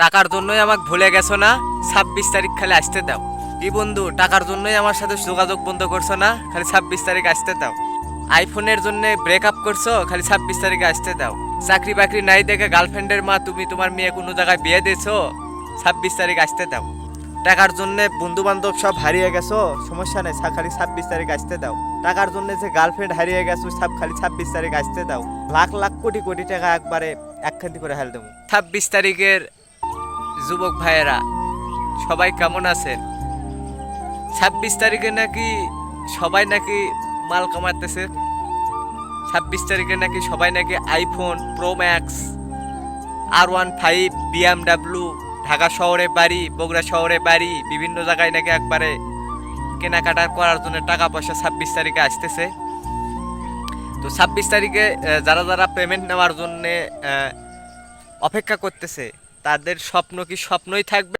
টাকার জন্যই আমাকে ভুলে গেছো না? 26 তারিখ খালি আসতে দাও। কি বন্ধু, টাকার জন্যই আমার সাথে যোগাযোগ বন্ধ করছো না? খালি 26 তারিখ আসতে দাও। আইফোনের জন্য ব্রেকআপ করছো, খালি 26 তারিখে আসতে দাও। চাকরি বাকরি নাই দেখে গার্লফ্রেন্ডের মা তুমি তোমার মেয়ে কোনো জায়গায় বিয়ে দিয়েছো, 26 তারিখ আসতে দাও। টাকার জন্য বন্ধু বান্ধব সব হারিয়ে গেছো, সমস্যা নেই, খালি 26 তারিখ আসতে দাও। টাকার জন্য যে গার্লফ্রেন্ড হারিয়ে গেছো, সব খালি 26 তারিখ আসতে দাও। লাখ লাখ কোটি কোটি টাকা একবারে একখান্তি করে হেল দেবো। 26 তারিখের যুবক ভাইয়েরা সবাই কেমন আছেন? 26 তারিখে নাকি সবাই নাকি মাল কামাতেছে। 26 তারিখে নাকি সবাই নাকি iPhone pro max, R15, BMW, Dhaka শহরে বাড়ি, বগুড়া শহরে বাড়ি, বিভিন্ন জায়গায় নাকি একবারে কেনাকাটা করার জন্য টাকা পয়সা 26 তারিখে আসতেছে। তো 26 তারিখে যারা যারা পেমেন্ট নেওয়ার জন্য অপেক্ষা করতেছে, তাদের স্বপ্ন কি স্বপ্নই থাকবে?